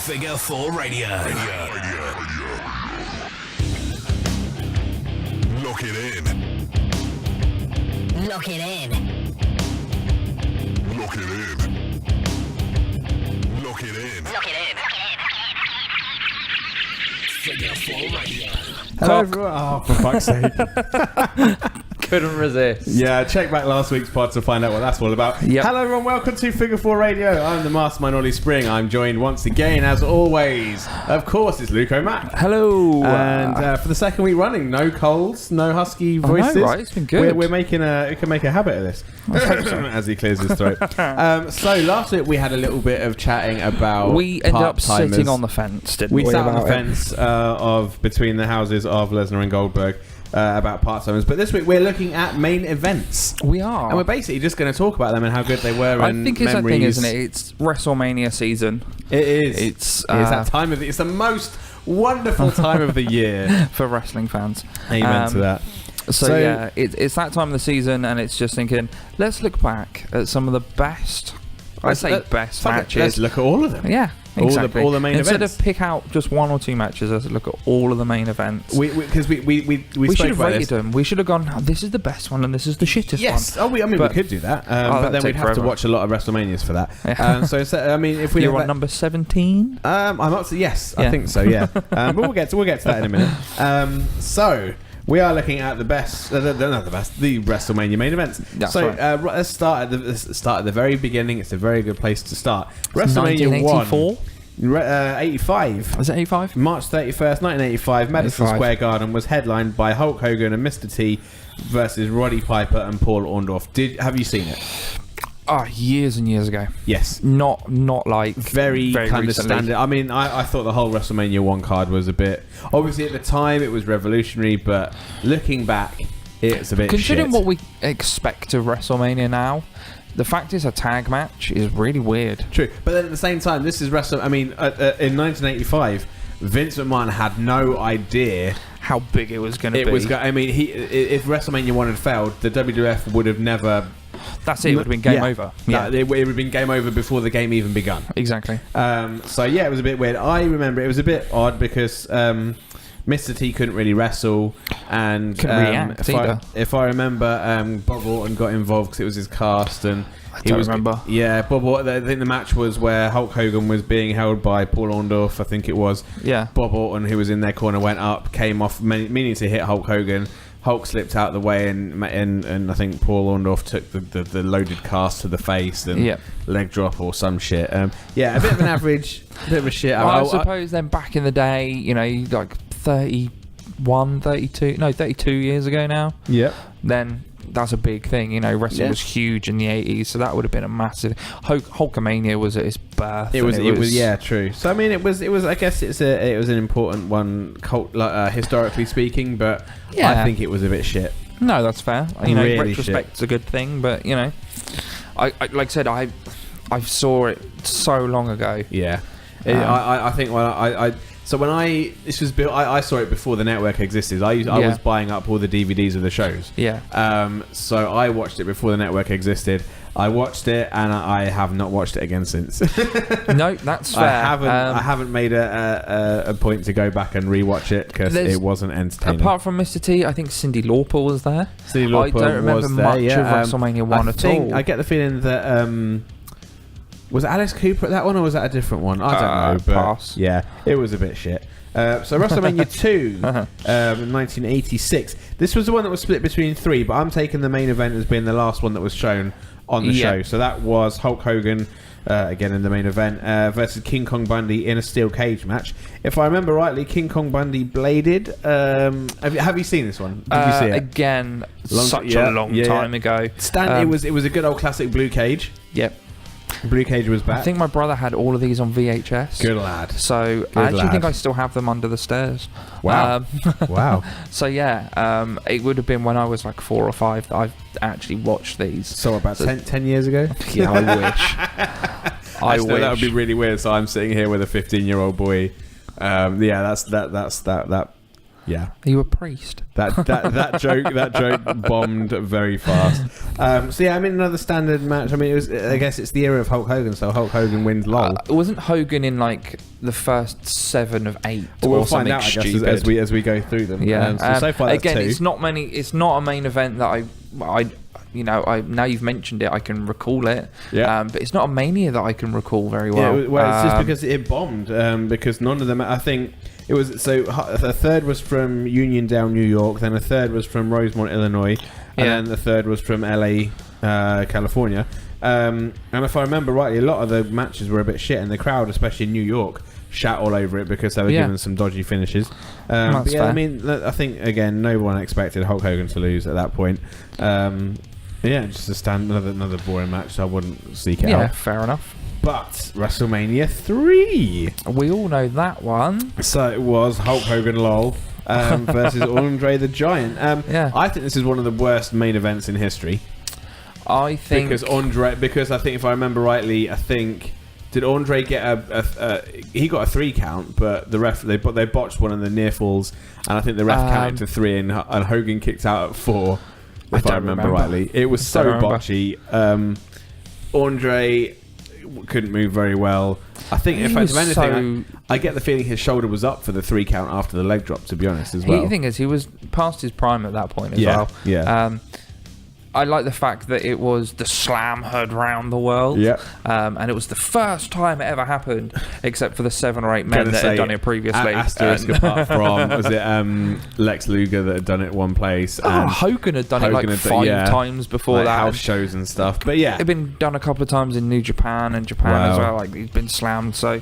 Figure 4 Radio. Lock it in. Lock it in. Lock it in. Lock it in. Lock it in. Figure 4 Radio. Hello everyone. Oh, for fuck's sake. Couldn't resist. Yeah, check back last week's pod to find out what that's all about. Yep. Hello everyone, welcome to Figure 4 Radio. I'm the Mastermind Ollie Spring. I'm joined once again, as always, of course, it's Luke-O-Mac. Hello. And for the second week running, no colds, no husky voices. I know, right? It's been good. We can make a habit of this. As he clears his throat. So last week we had a little bit of chatting about we ended up part-timers. sitting on the fence, didn't we? We sat on the fence of between the houses of Lesnar and Goldberg about part-timers. But this week we're looking at main events. We are. And we're basically just going to talk about them and how good they were. I and think it's memories. that thing, isn't it? It's WrestleMania season. It is. It's that time of it's the most wonderful time of the year for wrestling fans. Amen to that. So yeah, it's that time of the season, and it's just thinking, let's look back at some of the best. Best matches. Let's look at all of them. Yeah, exactly. All the main Instead events. of pick out just one or two matches, let's look at all of the main events. Because we should spoke have about rated this. them. We should have gone, this is the best one and this is the shittest Yes. one. We could do that. But then we'd have to watch a lot of WrestleManias for that. Yeah. If we You're on number 17? I'm up to yes. I think so. Yeah. But we'll get to that in a minute. So we are looking at the WrestleMania main events. That's so right. let's start at the very beginning. It's a very good place to start. WrestleMania 1984? 85. Was it 85? March 31st, 1985, Madison Square Garden was headlined by Hulk Hogan and Mr. T versus Roddy Piper and Paul Orndorff. Have you seen it? Years and years ago. Yes. Not like very kind of standard. I mean, I thought the whole WrestleMania 1 card was a bit... Obviously, at the time, it was revolutionary, but looking back, it's a bit considering shit. what we expect of WrestleMania now, the fact it's a tag match is really weird. True. But then at the same time, this is WrestleMania... I mean, in 1985, Vince McMahon had no idea... how big it was going to be. If WrestleMania 1 had failed, the WWF would have never... That's it. It would have been game over. Yeah. It would have been game over before the game even begun. Exactly. It was a bit weird. I remember it was a bit odd because Mr. T couldn't really wrestle and couldn't react either. If I remember, Bob Orton got involved because it was his cast and I don't remember. Yeah, Bob Orton. I think the match was where Hulk Hogan was being held by Paul Orndorff. I think it was. Yeah. Bob Orton, who was in their corner, went up, came off, meaning to hit Hulk Hogan. Hulk slipped out of the way, and I think Paul Orndorff took the loaded cast to the face and leg drop or some shit. A bit of an average, bit of a shit. Well, I suppose then back in the day, like 32 years ago now. Yeah. Then that's a big thing. Wrestling was huge in the 80s, so that would have been a massive... Hulkamania was at its birth. It was true. So I mean, it was. I guess it was an important one, historically speaking, but I think it was a bit shit. No, that's fair. Really retrospect's a good thing, but I like I said, I saw it so long ago. Yeah, I think So when this was built, I saw it before the network existed. I was buying up all the DVDs of the shows. Yeah. So I watched it before the network existed. I watched it and I have not watched it again since. No, that's fair. I haven't made a point to go back and rewatch it because it wasn't entertaining. Apart from Mr. T, I think Cyndi Lauper was there. Cyndi Lauper I don't remember much of WrestleMania 1 at all. I get the feeling that... was it Alice Cooper at that one, or was that a different one? I don't know. But pass. Yeah, it was a bit shit. So WrestleMania 2, 1986. This was the one that was split between 3, but I'm taking the main event as being the last one that was shown on the show. So that was Hulk Hogan, again in the main event, versus King Kong Bundy in a steel cage match. If I remember rightly, King Kong Bundy bladed. Have you seen this one? Did you see it? Again, such a long time ago. It was a good old classic blue cage. Yep. Blue Cage was back. I think my brother had all of these on VHS. Good lad. So I actually think I still have them under the stairs. Wow. Wow. So yeah, it would have been when I was like 4 or 5 that I've actually watched these. So about 10 years ago? Yeah, I wish. I wish. That would be really weird. So I'm sitting here with a 15-year-old boy. That's Yeah. Are you a priest? That joke bombed very fast. So yeah, I mean, another standard match. I mean, I guess it's the era of Hulk Hogan, so Hulk Hogan wins. Lol. Wasn't Hogan in like the first 7 of 8? Well, we'll or find something out, I guess, stupid? as we go through them. Yeah. So far, that's again, 2. it's not a main event that I now you've mentioned it, I can recall it. Yeah. But it's not a Mania that I can recall very well. Yeah, well, it's just because it bombed. Because none of them, I think. It was a third was from Uniondale, New York. Then a third was from Rosemont, Illinois, and then the third was from LA, California. And if I remember rightly, a lot of the matches were a bit shit, and the crowd, especially in New York, shat all over it because they were given some dodgy finishes. But yeah, I mean, I think again, no one expected Hulk Hogan to lose at that point. Yeah, just another boring match. So I wouldn't seek it out. Yeah, fair enough. But WrestleMania 3. We all know that one. So it was Hulk Hogan LOL versus Andre the Giant. I think this is one of the worst main events in history. I think because I think if I remember rightly, did Andre get he got a 3 count, but the ref they botched one of the near falls, and I think the ref counted to 3, and Hogan kicked out at 4. If I remember rightly, it was so botchy. Andre couldn't move very well. I think if anything, I get the feeling his shoulder was up for the 3 count after the leg drop, to be honest, as well. The thing is, he was past his prime at that point as yeah, well. Yeah. I like the fact that it was the slam heard round the world. Yeah. And it was the first time it ever happened, except for the 7 or 8 men that had done it previously. Asterisk apart from, was it Lex Luger that had done it one place? And Hogan had done it like 5 times before that. House shows and stuff. But yeah. It had been done a couple of times in New Japan and Japan as well. Like, he's been slammed. So,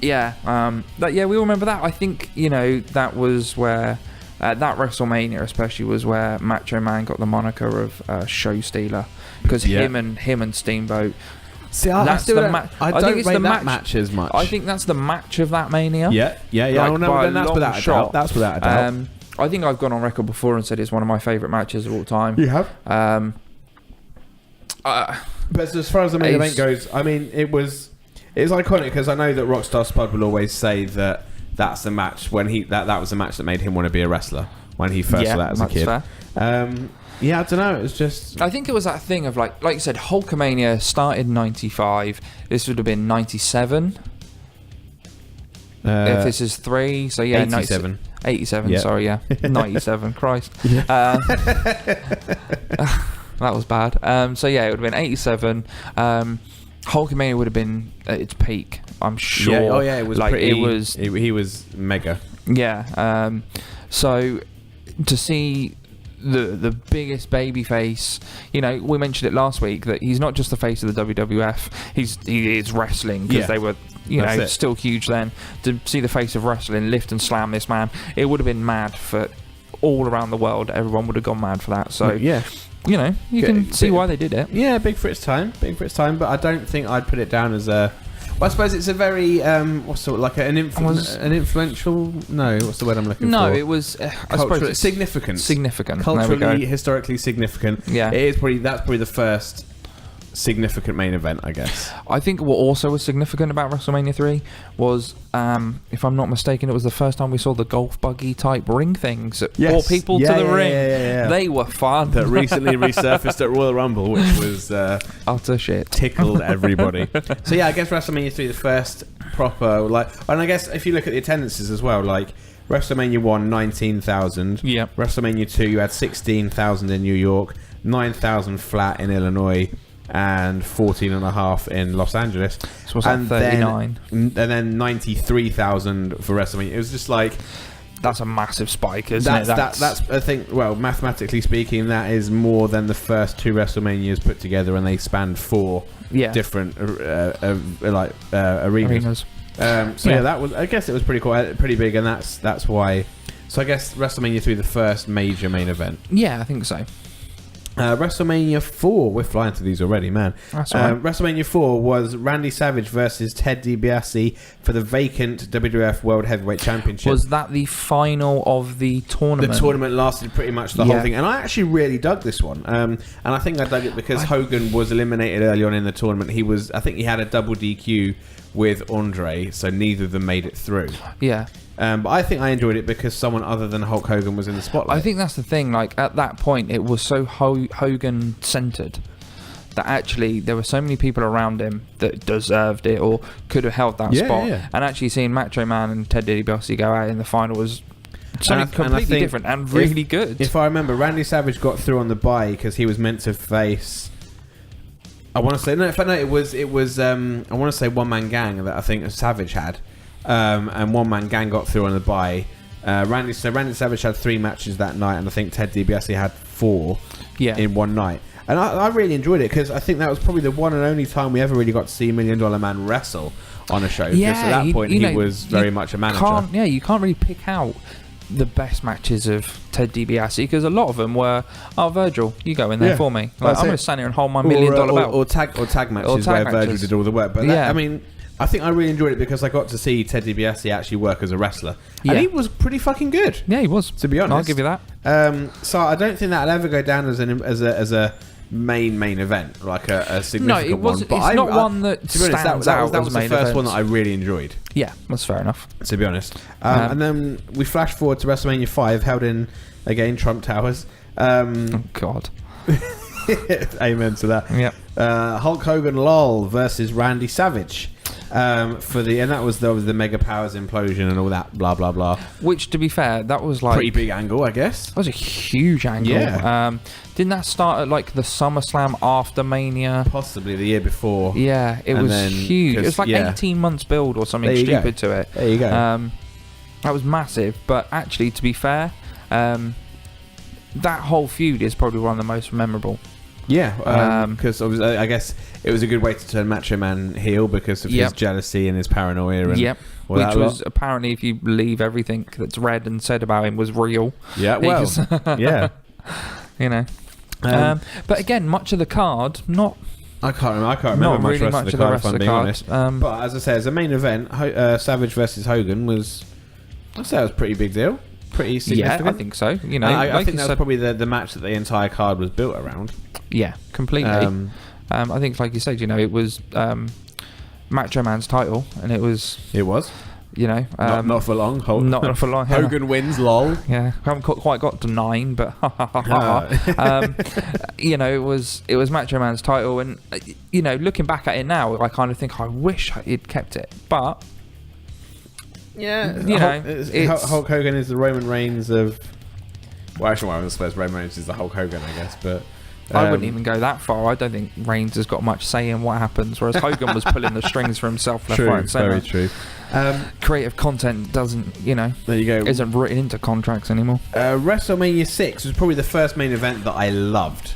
yeah. We all remember that. I think, that was where... that WrestleMania especially was where Macho Man got the moniker of show stealer, because him and Steamboat. See, I don't rate that match as much. I think that's the match of that Mania. Yeah. That's without a doubt. That's without a doubt. I think I've gone on record before and said it's one of my favourite matches of all time. You have. But as far as the main event goes, I mean, it's iconic because I know that Rockstar Spud will always say that. That's the match when that was the match that made him want to be a wrestler when he first saw that as a kid. Fair. I don't know. It was just. I think it was that thing of like you said, Hulkamania started in '95. This would have been '97. If this is 3, so yeah, 87. 87. Yeah. Sorry, yeah, 97. Christ. Yeah. That was bad. So yeah, it would have been 87. Hulkamania would have been at its peak, I'm sure. Yeah, it was like pretty, he was mega. Yeah. So to see the biggest baby face, we mentioned it last week that he's not just the face of the WWF. He is wrestling because they were still huge then. To see the face of wrestling lift and slam this man, it would have been mad for all around the world. Everyone would have gone mad for that. So yeah. You can see why they did it. Yeah, big for its time. But I don't think I'd put it down as a... Well, I suppose it's a very... an influential... No, what's the word I'm looking for? No, it was... I suppose it's significant. Culturally, historically significant. Yeah. That's probably the first significant main event, I guess. I think what also was significant about WrestleMania 3 was, if I'm not mistaken, it was the first time we saw the golf buggy type ring things that brought people to the ring. Yeah. They were fun. That recently resurfaced at Royal Rumble, which was utter shit. Tickled everybody. So yeah, I guess WrestleMania 3 the first proper and I guess if you look at the attendances as well, like WrestleMania 1 19,000. Yeah. WrestleMania 2 you had 16,000 in New York, 9,000 flat in Illinois, and 14.5 in Los Angeles. So was that 39? And then 93,000 for WrestleMania. It was just like... That's a massive spike, isn't it? That's I think, well, mathematically speaking, that is more than the first 2 WrestleManias put together, and they spanned 4 different arenas. That was... I guess it was pretty cool, pretty big, and that's why... So I guess WrestleMania 3 the first major main event. Yeah, I think so. WrestleMania 4, we're flying through these already, man. That's all right. WrestleMania 4 was Randy Savage versus Ted DiBiase for the vacant WWF World Heavyweight Championship. Was that the final of the tournament? The tournament lasted pretty much the whole thing, and I actually really dug this one. And I think I dug it because Hogan was eliminated early on in the tournament. I think he had a double DQ with Andre, so neither of them made it through. Yeah. But I think I enjoyed it because someone other than Hulk Hogan was in the spotlight. I think that's the thing. Like at that point, it was so Hogan centered that actually there were so many people around him that deserved it or could have held that spot. Yeah. And actually seeing Macho Man and Ted DiBiase go out in the final was something completely different and really good. If I remember, Randy Savage got through on the bye because he was meant to face. I want to say it was I want to say One Man Gang that I think Savage had, and One Man Gang got through on the bye. Randy Savage had 3 matches that night, and I think Ted DiBiase had 4 in one night. And I really enjoyed it because I think that was probably the one and only time we ever really got to see $1 Million Man wrestle on a show. Yeah, because at that point he was very much a manager. You can't really pick out the best matches of Ted DiBiase because a lot of them were, Virgil, you go in there for me. Like, I'm going to stand here and hold my $1 million belt. Or tag matches where Virgil did all the work. But I mean, I think I really enjoyed it because I got to see Ted DiBiase actually work as a wrestler. And he was pretty fucking good. Yeah, he was. To be honest. I'll give you that. So I don't think that'll ever go down as a main event, like a significant one. But it's not one that stands out. That was the first one that I really enjoyed. Yeah, that's fair enough. To be honest. And then we flash forward to WrestleMania 5, held in, again, Trump Towers. Oh, God. Amen to that. Yeah. Hulk Hogan LOL versus Randy Savage. And that was the Mega Powers implosion and all that blah blah blah. Which, to be fair, that was like pretty big angle, I guess. That was a huge angle. Yeah. Didn't that start at like the SummerSlam after Mania? Possibly the year before. Yeah, it was huge. It was like 18 months build or something stupid to it. There you go. That was massive. But actually, to be fair, that whole feud is probably one of the most memorable. Yeah, because I guess it was a good way to turn Macho Man heel because of his jealousy and his paranoia. And which was apparently, if you believe everything that's read and said about him, was real. Yeah, well, yeah. You know. But again, much of the card, not... I can't remember much really of the card, if I'm being honest. But as I say, as a main event, Savage versus Hogan was... I'd say it was a pretty big deal. Pretty significant. Yeah, I think so. You know, I think that was probably the match that the entire card was built around. Yeah, completely. I think, like you said, you know, it was Macho Man's title, and it was. You know, not for long. Not for long. Hogan wins, lol. Yeah, haven't quite got to 9, but you know, it was Macho Man's title, and you know, looking back at it now, I kind of think I wish he'd kept it, but yeah, you know, Hulk Hogan is the Roman Reigns of. Well, actually, I suppose Roman Reigns is the Hulk Hogan, I guess, but. I wouldn't even go that far. I don't think Reigns has got much say in what happens, whereas Hogan was pulling the strings for himself left, right, and centre. Very true. Creative content doesn't, you know, there you go. Isn't written into contracts anymore. WrestleMania 6 was probably the first main event that I loved.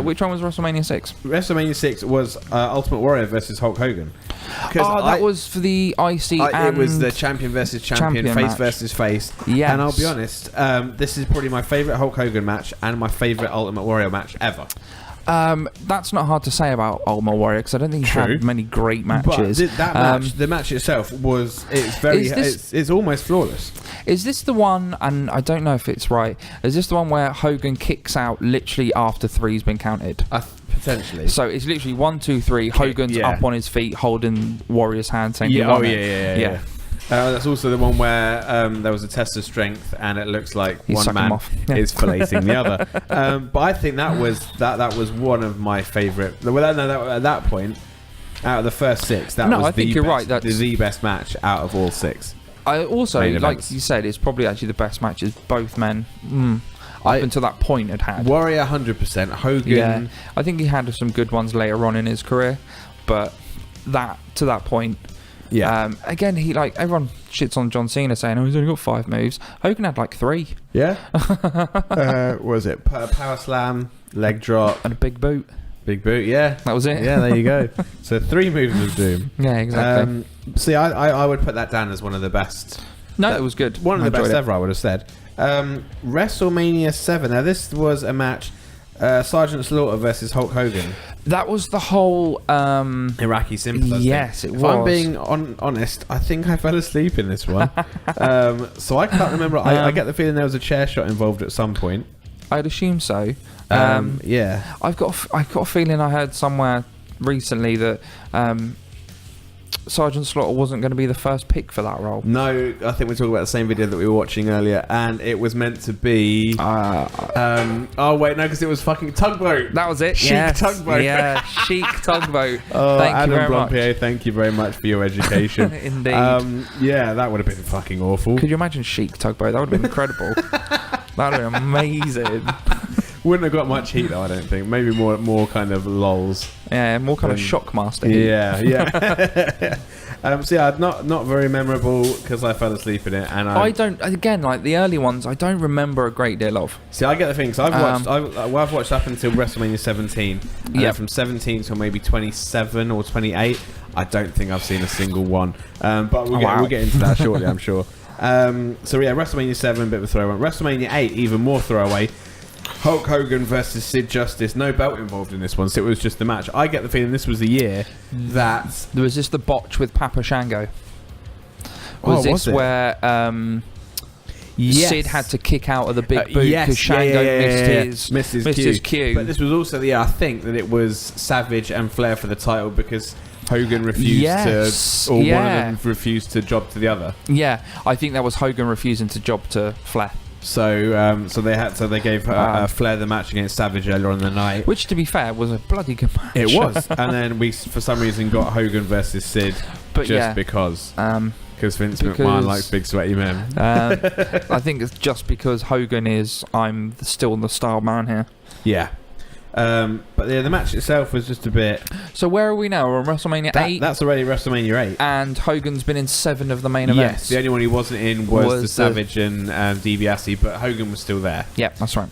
Which one was WrestleMania 6? WrestleMania 6 was Ultimate Warrior versus Hulk Hogan. That was for the IC and... It was the champion versus champion face match. Versus face. Yes. And I'll be honest, this is probably my favourite Hulk Hogan match and my favourite Ultimate Warrior match ever. That's not hard to say about Ultimate Warrior because I don't think he had many great matches. But that match, the match itself it's almost flawless. Is this the one, and I don't know if it's right, is this the one where Hogan kicks out literally after 3's been counted? Potentially. So it's literally 1, 2, 3, Hogan's up on his feet holding Warrior's hand saying yeah. That's also the one where there was a test of strength and it looks like one man is filleting the other. But I think that was one of my favourite. At that point, out of the first 6, I think you're right. That's the best match out of all 6. I also, like you said, it's probably actually the best matches both men up until that point had. Warrior 100%. Hogan. Yeah, I think he had some good ones later on in his career, but to that point. Yeah. Again, everyone shits on John Cena saying, he's only got 5 moves. Hogan had like 3. Yeah. What was it? Power slam, leg drop, and a big boot. Big boot, yeah. That was it. Yeah, there you go. So 3 moves of doom. Yeah, exactly. See, I would put that down as one of the best. No, it was good. One of the best ever, I would have said. WrestleMania 7. Now, this was a match. Sergeant Slaughter versus Hulk Hogan. That was the whole Iraqi sympathizer. Yes, it was. If I'm being honest, I think I fell asleep in this one. So I can't remember. I get the feeling there was a chair shot involved at some point. I'd assume so. Yeah. I've got a feeling I heard somewhere recently that Sergeant Slaughter wasn't going to be the first pick for that role. No, I think we're talking about the same video that we were watching earlier, and it was meant to be. Oh wait, no, because it was fucking Tugboat. That was it. Chic Tugboat. Yeah, Chic Tugboat. Oh, thank Adam you very Blompier, much. thank you very much for your education. Indeed. Yeah, that would have been fucking awful. Could you imagine Chic Tugboat? That would have been incredible. That would have been amazing. Wouldn't have got much heat though, I don't think. Maybe more kind of lols. Yeah, more kind of Shockmaster. Yeah. So yeah, not very memorable because I fell asleep in it, and I don't. Again, like the early ones, I don't remember a great deal of. See, I get the thing. So I've watched up until WrestleMania 17. And from 17 till maybe 27 or 28, I don't think I've seen a single one. But we'll get into that shortly, I'm sure. So yeah, WrestleMania 7, bit of a throwaway. WrestleMania 8, even more throwaway. Hulk Hogan versus Sid Justice. No belt involved in this one, so it was just the match. I get the feeling this was the year that... Was this the botch with Papa Shango? Was this where yes. Sid had to kick out of the big boot because Shango missed his cue? But this was also the year, I think, that it was Savage and Flair for the title because Hogan refused to... Or one of them refused to job to the other. Yeah, I think that was Hogan refusing to job to Flair. So they gave Flair the match against Savage earlier on in the night, which, to be fair, was a bloody good match. It was, and then we for some reason got Hogan versus Sid, because Vince McMahon likes big sweaty men. I think it's just because Hogan is still the star man here. Yeah. But yeah, the match itself was just a bit... So where are we now? We're on WrestleMania 8? That's already WrestleMania 8. And Hogan's been in 7 of the main events. Yes, the only one he wasn't in was the Savage and DiBiase, but Hogan was still there. Yep, that's right.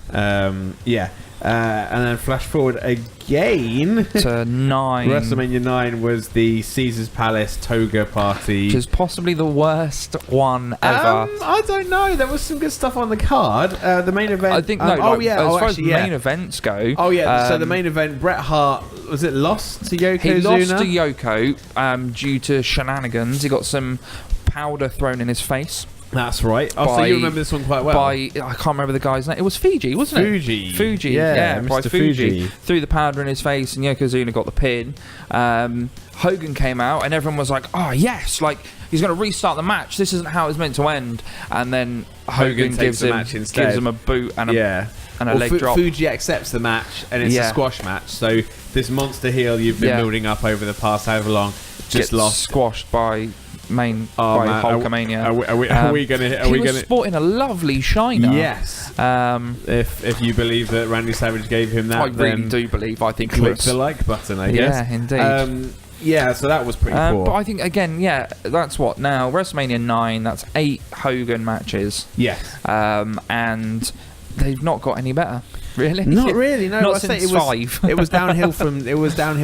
Yeah. And then flash forward again to 9. WrestleMania 9 was the Caesar's Palace Toga party, which is possibly the worst one ever. I don't know. There was some good stuff on the card. The main event, I think as far as main events go. Oh yeah. So the main event, Bret Hart lost to Yokozuna. He lost to Yoko due to shenanigans. He got some powder thrown in his face. That's right. So you remember this one quite well. I can't remember the guy's name. It was Fuji, wasn't it? Fuji. Yeah, Mr. by Fuji. Threw the powder in his face and Yokozuna got the pin. Hogan came out and everyone was like, oh yes, like he's going to restart the match. This isn't how it's meant to end. And then Hogan gives him a boot and a leg drop. Fuji accepts the match and it's a squash match. So this monster heel you've been building up over the past however long just lost. Squashed by... Hulkamania. Are we gonna? He was sporting a lovely shiner. Yes. If you believe that Randy Savage gave him that, I really do believe. I think click the like button. I guess. Yeah, indeed. Yeah, so that was pretty poor. But I think again, that's what now WrestleMania 9. That's 8 Hogan matches. Yes. And they've not got any better. Really? Not really. No, not since 5. It was downhill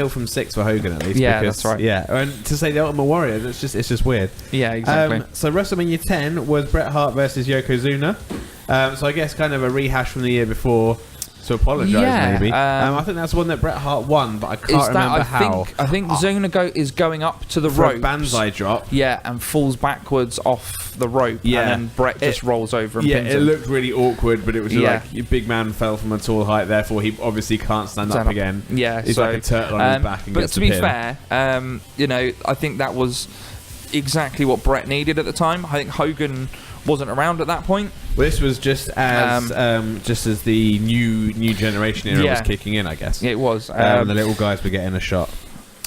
from 6 for Hogan at least. Yeah, that's right. Yeah, and to say the Ultimate Warrior, it's just weird. Yeah, exactly. So WrestleMania 10 was Bret Hart versus Yokozuna. So I guess kind of a rehash from the year before. To apologise, maybe. I think that's one that Bret Hart won, but I can't remember how. I think Zuna is going up to the rope. Banzai drop. Yeah, and falls backwards off the rope. Yeah. And then Bret just rolls over and pins him. It looked really awkward, but it was like your big man fell from a tall height, therefore he obviously can't stand up again. Yeah, he's like a turtle on his back and gets to be fair, I think that was exactly what Bret needed at the time. I think Hogan wasn't around at that point. Well, this was just as the new generation era was kicking in, I guess. It was. The little guys were getting a shot.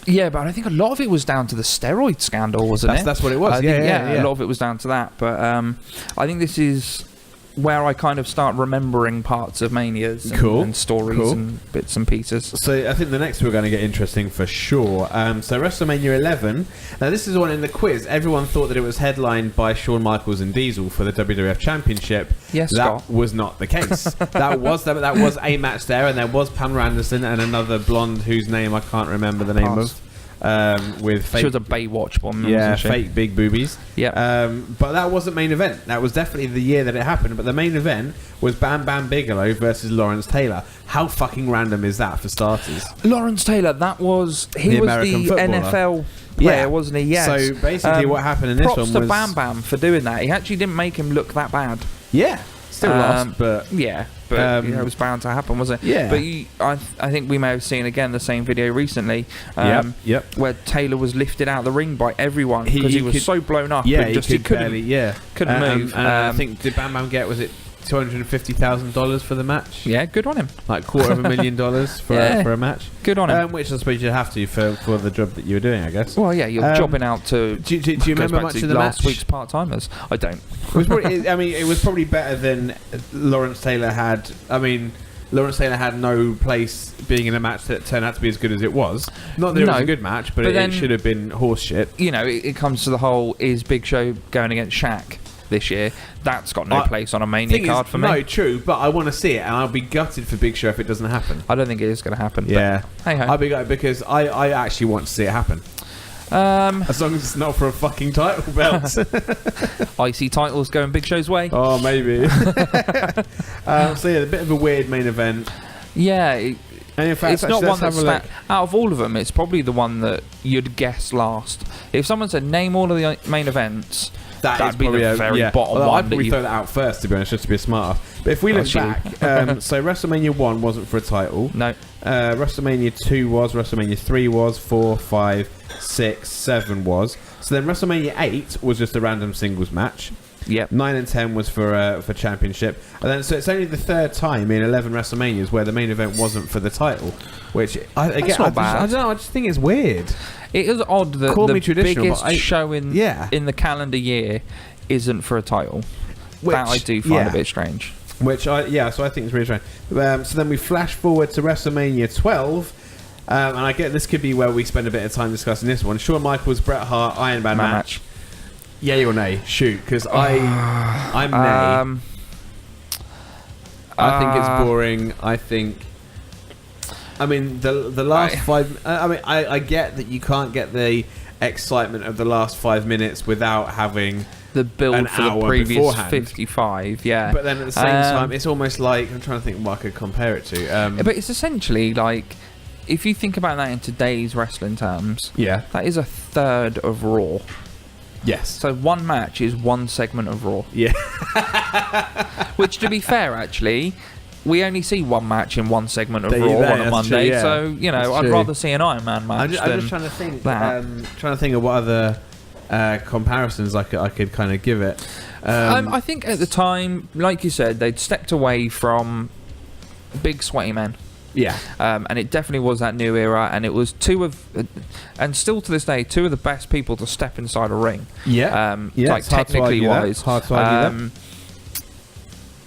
Yeah, but I think a lot of it was down to the steroid scandal, wasn't it? That's what it was. A lot of it was down to that. But I think this is where I kind of start remembering parts of Manias and stories and bits and pieces. So I think the next two are going to get interesting for sure. So WrestleMania 11. Now this is one in the quiz. Everyone thought that it was headlined by Shawn Michaels and Diesel for the WWF Championship. Yes, that was not the case. that was a match there, and there was Pamela Anderson and another blonde whose name I can't remember the name of. With fake, she was a Baywatch one, fake big boobies. Yeah, but that wasn't main event. That was definitely the year that it happened. But the main event was Bam Bam Bigelow versus Lawrence Taylor. How fucking random is that for starters? Lawrence Taylor, he was the NFL player, wasn't he? Yeah. So basically, what happened in this one was props to Bam Bam for doing that. He actually didn't make him look that bad. Yeah. Still lost, but yeah, but it was bound to happen, wasn't it? Yeah. But I think we may have seen again the same video recently, yep. where Taylor was lifted out of the ring by everyone because he was so blown up. Yeah, and he couldn't move. And I think did Bam Bam get, was it $250,000 for the match? Yeah, good on him. Like $250,000 for a match. Good on him. Which I suppose you'd have to for the job that you were doing, I guess. Well, yeah, you're jobbing out to. Do you remember much of the last match? week's part timers? I don't. It was probably, it was probably better than Lawrence Taylor had. I mean, Lawrence Taylor had no place being in a match that turned out to be as good as it was. Not that it was a good match, but it should have been horse shit. You know, it comes to the whole, is Big Show going against Shaq this year? That's got no place on a Mania card for me. No, true, but I want to see it, and I'll be gutted for Big Show if it doesn't happen. I don't think it is going to happen. Yeah. Hey ho. I'll be gutted because I actually want to see it happen. As long as it's not for a fucking title belt. IC titles going Big Show's way. Oh, maybe. So yeah, a bit of a weird main event. Yeah. And in fact, it's not one that's out of all of them. It's probably the one that you'd guess last. If someone said name all of the main events, that'd be the very bottom one. I'd probably throw that out first, to be honest, just to be smarter. But if we look back, so WrestleMania 1 wasn't for a title. No. WrestleMania 2 was. WrestleMania 3 was. 4, 5, 6, 7 was. So then WrestleMania 8 was just a random singles match. Yep. 9 and 10 was for championship, and then so it's only the third time in 11 WrestleManias where the main event wasn't for the title, which I don't know. I just think it's weird. It is odd that the biggest show in the calendar year isn't for a title. That I do find a bit strange. So I think it's really strange. So then we flash forward to WrestleMania 12, and I get this could be where we spend a bit of time discussing this one. Shawn Michaels, Bret Hart, Iron Man match. Yay or nay? Shoot, because I'm nay. I think it's boring. I mean, the last 5. I get that you can't get the excitement of the last 5 minutes without having the build for the previous beforehand. 55. Yeah, but then at the same time, it's almost like I'm trying to think what I could compare it to. But it's essentially like, if you think about that in today's wrestling terms, that is a third of Raw. Yes. So one match is one segment of Raw. Yeah. Which, to be fair, actually, we only see one match in one segment of Raw on a Monday. True, so, you know, I'd rather see an Iron Man match. I'm just trying to think. Trying to think of what other comparisons I could kind of give it. I think at the time, like you said, they'd stepped away from big sweaty men. Yeah. And it definitely was that new era, and it was and still to this day, two of the best people to step inside a ring. Yeah. Like technically wise. Hard to argue that.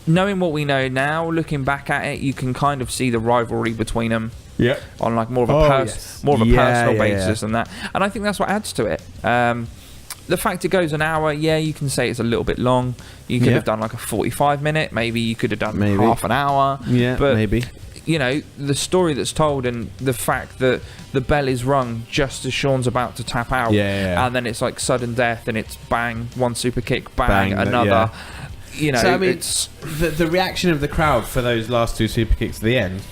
Knowing what we know now, looking back at it, you can kind of see the rivalry between them. Yeah. On like more of a personal basis than that, and I think that's what adds to it. The fact it goes an hour, you can say it's a little bit long. You could have done like a 45-minute. Maybe you could have done half an hour. Yeah, but maybe. You know, the story that's told and the fact that the bell is rung just as Shawn's about to tap out, and then it's like sudden death, and it's bang, one super kick, bang another. You know, so, I mean, it's the reaction of the crowd for those last 2 super kicks at the end.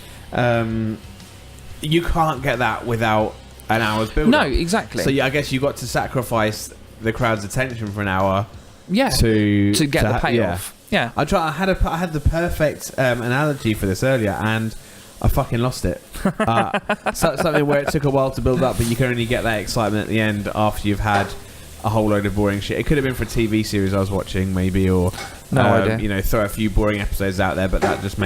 You can't get that without an hour's build. No, exactly. So I guess you got to sacrifice the crowd's attention for an hour. Yeah. To get the payoff. Yeah. I had the perfect analogy for this earlier, and I fucking lost it. Something where it took a while to build up, but you can only get that excitement at the end after you've had a whole load of boring shit. It could have been for a TV series I was watching, maybe, or no idea. You know, throw a few boring episodes out there, but that just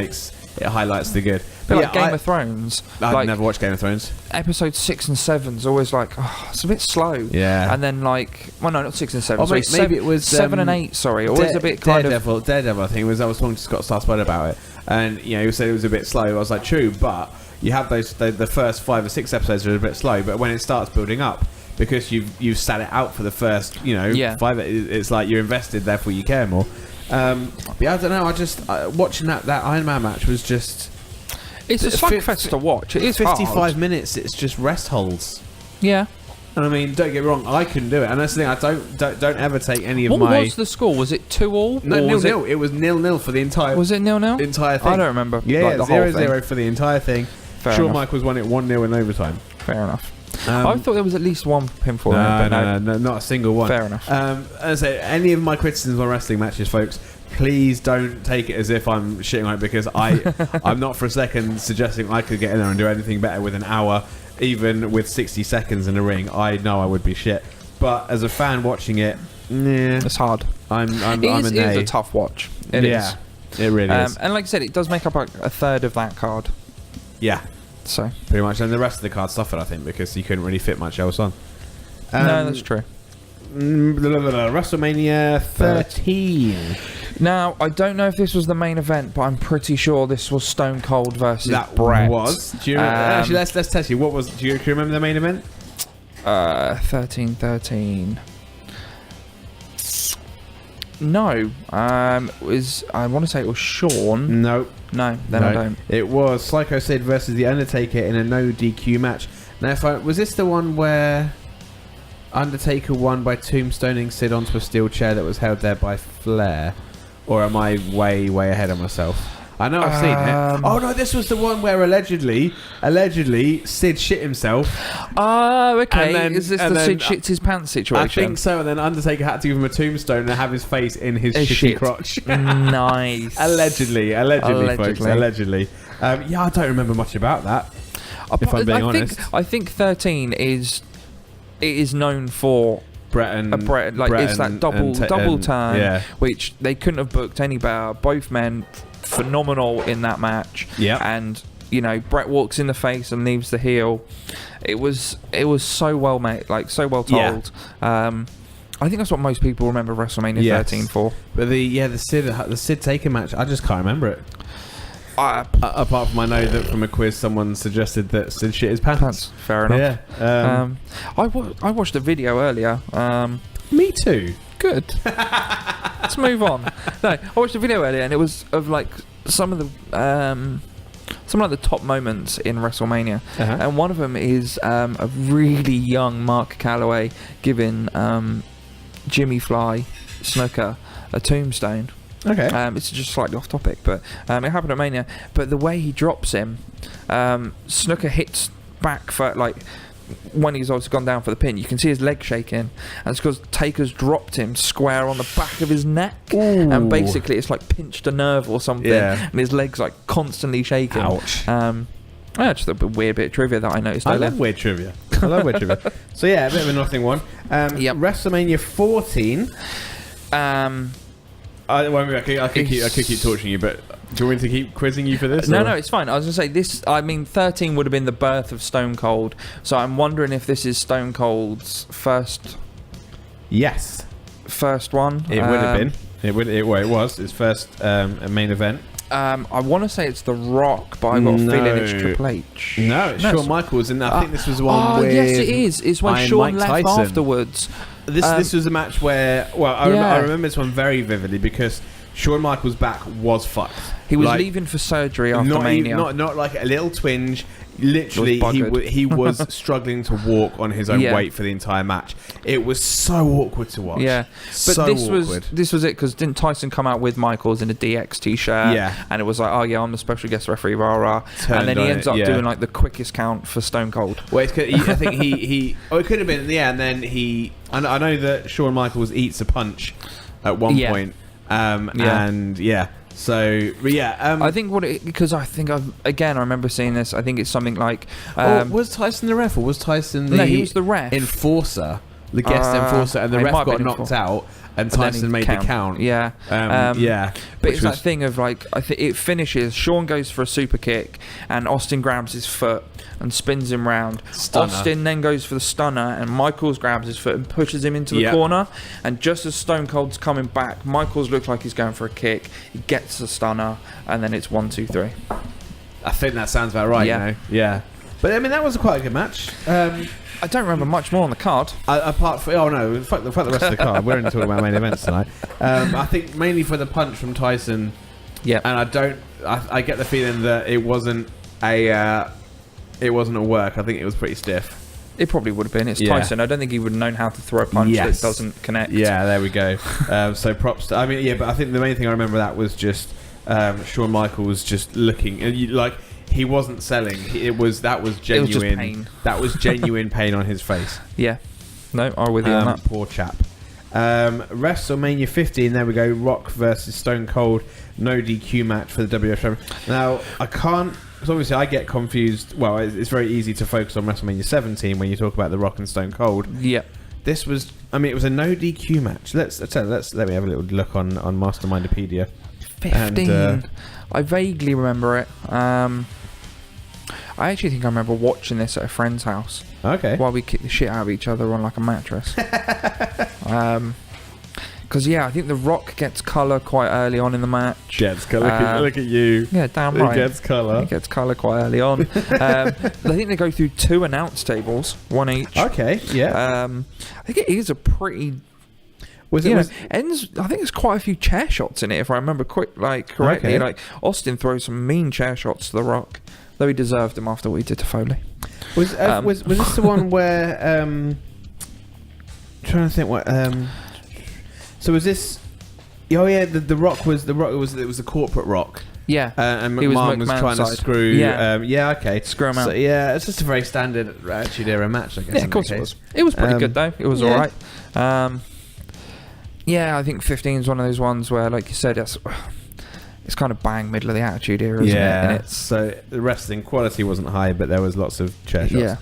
highlights the good. But like Game of Thrones. I've never watched Game of Thrones. Episode 6 and 7's always like, it's a bit slow. Yeah. And then like, well, no, not 6 and 7. Sorry, maybe it was 7 and 8. Sorry, always a bit kind of. Daredevil. I think it was. I was talking to Scott Starsbud about it, and you know, he said it was a bit slow. I was like, true, but you have those the first 5 or 6 episodes are a bit slow, but when it starts building up, because you've sat it out for the first 5, it's like you're invested, therefore you care more. But I don't know. I just watching that Iron Man match was just. It's a slugfest to watch. It is 55 hard. minutes. It's just rest holds. Yeah. And I mean, don't get me wrong, I couldn't do it. And that's the thing. I don't ever take any of What was the score? Was it 2-2? No, 0-0. It was 0-0 for the entire. Was it 0-0? Entire thing. I don't remember. Yeah, 0-0 for the entire thing. Shawn Michaels won it 1-0 in overtime. Fair enough. I thought there was at least one pinfall. No, not a single one. Fair enough. As I say, any of my criticisms on wrestling matches, folks, please don't take it as if I'm shitting on it, because I'm not for a second suggesting I could get in there and do anything better with an hour, even with 60 seconds in the ring. I know I would be shit, but as a fan watching it, it's hard. I'm It is a tough watch. It is. It really is. And like I said, it does make up like a third of that card. Yeah, So pretty much. And the rest of the card suffered, I think, because you couldn't really fit much else on. no, that's true. WrestleMania 13. Now, I don't know if this was the main event, but I'm pretty sure this was Stone Cold versus That Brett. was. Do you actually, let's test you. What was? Do you remember the main event? 13. No. Was I want to say it was Sean? No. No, then I don't. It was Psycho Sid versus The Undertaker in a no DQ match. Now, was this the one where Undertaker won by tombstoning Sid onto a steel chair that was held there by Flair? Or am I way ahead of myself? I know I've seen it. Oh no, this was the one where allegedly Sid shit himself. Oh, okay. Then, Is this the Sid shits his pants situation? I think so. And then Undertaker had to give him a tombstone and have his face in his shitty shit. crotch. Nice. Allegedly, folks. Allegedly. Yeah, I don't remember much about that. If I'm being honest, I think 13 is known for Brett and it's that double turn, yeah, which they couldn't have booked any better. Both men phenomenal in that match. Yeah, and you know, Brett walks in the face and leaves the heel. It was so well made, like so well told. Yeah. I think that's what most people remember WrestleMania 13 for. But the Sid Taker match, I just can't remember it. Apart from I know that from a quiz someone suggested that Sid shit his pants. Fair enough. Yeah. I watched a video earlier. Me too. Good. Let's move on. No, I watched a video earlier and it was of like some of the top moments in WrestleMania, and one of them is a really young Mark Calloway giving Jimmy Fly Snuka a tombstone. Okay. It's just slightly off topic, but it happened at Mania. But the way he drops him, Snuka hits back for like when he's obviously gone down for the pin. You can see his leg shaking, and it's because Taker's dropped him square on the back of his neck. Ooh. And basically it's like pinched a nerve or something, and his leg's like constantly shaking. Ouch. Just a weird bit of trivia that I noticed. I love weird trivia. So yeah, a bit of a nothing one. WrestleMania 14. I could keep torturing you, but do you want me to keep quizzing you for this? No, it's fine. I was going to say this. I mean, 13 would have been the birth of Stone Cold, so I'm wondering if this is Stone Cold's first. Yes. First one. It would have been. It was his first main event. I want to say it's The Rock, but I've got a feeling it's Triple H. No, it's Shawn Michaels, and I think this was the one with. Yes, it is. It's when Shawn left afterwards. This was a match where, I remember this one very vividly because Shawn Michaels' back was fucked. He was leaving for surgery after Mania. Not like a little twinge. Literally, he was struggling to walk on his own weight for the entire match. It was so awkward to watch. Yeah, but this was it, because didn't Tyson come out with Michaels in a DX shirt? Yeah, and it was like, oh yeah, I'm the special guest referee, rah rah. And then he ends up doing like the quickest count for Stone Cold. Well, I think he it could have been, and then I know that Shawn Michaels eats a punch at one point. So, but yeah, I think because I remember seeing this. I think it's something like. Was Tyson the ref, or was Tyson No, he was the ref. Enforcer, the guest enforcer, and the ref got knocked out, and Tyson made the count. Yeah, But it's that thing of like, it finishes. Shawn goes for a super kick, and Austin grabs his foot and spins him round. Stunner. Austin then goes for the stunner, and Michaels grabs his foot and pushes him into the corner. And just as Stone Cold's coming back, Michaels looks like he's going for a kick. He gets the stunner, and then it's 1, 2, 3. I think that sounds about right. Yeah. But I mean, that was quite a good match. I don't remember much more on the card. Apart from fuck the rest of the card. We're only talking about main events tonight. I think mainly for the punch from Tyson. Yeah. And I get the feeling that it wasn't a work. I think it was pretty stiff. It probably would have been. It's Tyson. I don't think he would have known how to throw a punch that doesn't connect. Yeah, there we go. So props to, but I think the main thing I remember that was just Shawn Michaels just looking like he wasn't selling. That was genuine. It was just pain. That was genuine pain on his face. Yeah. No, I'm with you on that. Poor chap. WrestleMania 15, there we go. Rock versus Stone Cold, no DQ match for the WWF. Now, I can't, because obviously I get confused. Well, it's very easy to focus on WrestleMania 17 when you talk about The Rock and Stone Cold. Yep. This was, I mean, it was a no DQ match. Let me have a little look on Mastermindopedia. 15. And, I vaguely remember it. I actually think I remember watching this at a friend's house. Okay. While we kicked the shit out of each other on like a mattress. Because I think The Rock gets colour quite early on in the match. Gets colour. Look at you. Yeah, damn right. He gets colour. He gets colour quite early on. I think they go through 2 announce tables, one each. Okay. Yeah. I think it is a pretty. Ends. I think there's quite a few chair shots in it, if I remember correctly. Okay. Like Austin throws some mean chair shots to The Rock, though he deserved them after what he did to Foley. Was this the one where? Trying to think what. So was this? Oh yeah, the Rock was the Rock. It was the corporate Rock. Yeah, and McMahon was trying to screw. Yeah, okay, screw him out. So, yeah, it's just a very standard Attitude Era match, I guess. Yeah, of course it was. It was pretty good though. It was all right. I think 15 is one of those ones where, like you said, it's kind of bang middle of the Attitude Era, isn't it? And so the wrestling quality wasn't high, but there was lots of chair shots. Yeah.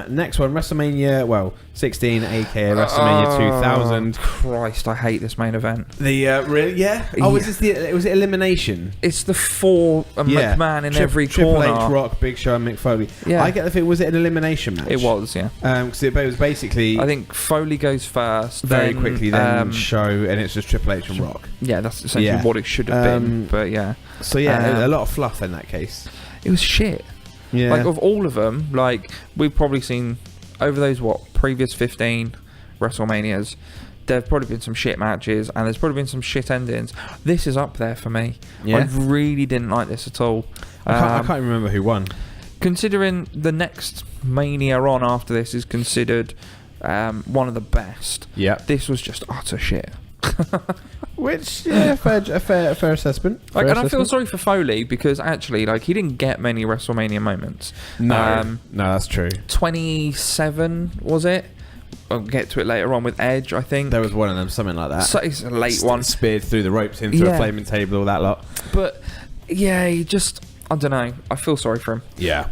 Next one, WrestleMania 16, aka WrestleMania 2000. Christ, I hate this main event. The really, yeah. Oh, was it elimination? It's the 4 McMahon in every Triple corner. H, Rock, Big Show, and Mick Foley. Yeah. I get the thing. Was it an elimination match? It was, yeah. Because it was basically. I think Foley goes first, very quickly, then Show, and it's just Triple H and Rock. Yeah, that's essentially what it should have been. But yeah. So yeah, a lot of fluff in that case. It was shit. Yeah. Like, of all of them, like, we've probably seen over those previous 15 WrestleManias, there've probably been some shit matches and there's probably been some shit endings. This is up there for me. I really didn't like this at all. I can't remember who won. Considering the next Mania on after this is considered one of the best. Yeah. This was just utter shit. Which, fair assessment. I feel sorry for Foley because actually, like, he didn't get many WrestleMania moments. No, that's true. 27 was it? I'll get to it later on with Edge, I think. There was one of them, something like that. So it's a late one. Speared through the ropes into a flaming table, all that lot. But yeah, he just, I don't know. I feel sorry for him. Yeah.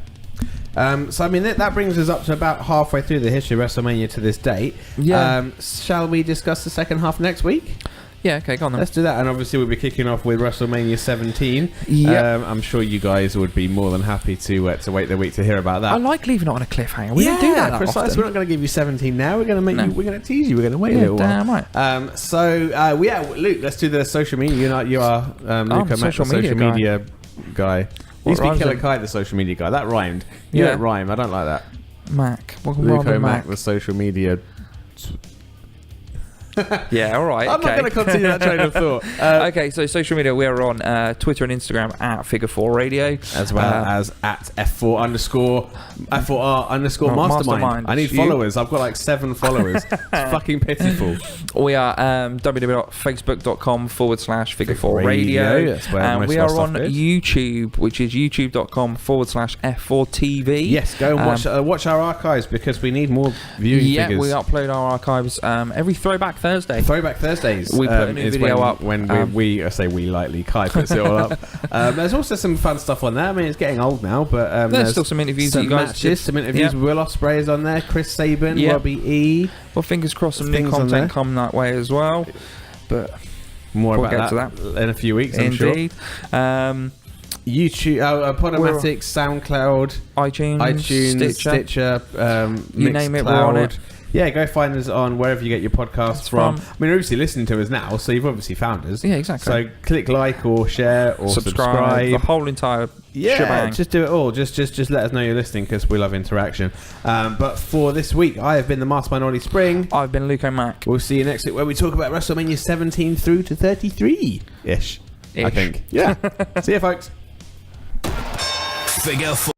So I mean that brings us up to about halfway through the history of WrestleMania to this date. Yeah. Shall we discuss the second half next week? Yeah, okay, go on then. Let's do that, and obviously we'll be kicking off with WrestleMania 17. Yep. I'm sure you guys would be more than happy to wait the week to hear about that. I like leaving it on a cliffhanger. We don't do that precisely. often. We're not going to give you 17 now. We're going to make you. We're going to tease you. We're going to wait a little damn while. Right. Luke, let's do the social media. You are Luke-O-Mac, the social media guy. You used to be Killer Kai, the social media guy. That rhymed. You don't rhyme. I don't like that. Mac. Luke-O-Mac, the social media. Yeah, all right. I'm not going to continue that train of thought. Okay, so social media, we're on Twitter and Instagram at Figure4 Radio. As well as at F4R Mastermind. I need followers. I've got like 7 followers. It's fucking pitiful. We are www.facebook.com/Figure4 Radio. That's where most we of our are on stuff is. YouTube, which is youtube.com/F4 TV. Yes, go and watch our archives because we need more viewing figures. Yeah, we upload our archives every Throwback Thursday. Throwback Thursdays. We put a new video up. When I say we lightly, Kai puts it all up. There's also some fun stuff on there. I mean, it's getting old now, but there's still some interviews that you guys did. Some interviews with Will Ospreay is on there. Chris Sabin, Robbie E. Well, fingers crossed some new content come that way as well. But more about that in a few weeks, I'm sure. Indeed. YouTube, Podomatic, SoundCloud, iTunes, Stitcher, you name it, we're on it. Yeah, go find us on wherever you get your podcasts from. I mean, you're obviously listening to us now, so you've obviously found us. Yeah, exactly. So click like or share or subscribe. The whole entire shebang. Just do it all. Just let us know you're listening because we love interaction. But for this week, I have been the Mastermind Ollie Spring. I've been Luke-O-Mac. We'll see you next week where we talk about WrestleMania 17 through to 33-ish. I think. Yeah. See you, folks. Figure 4.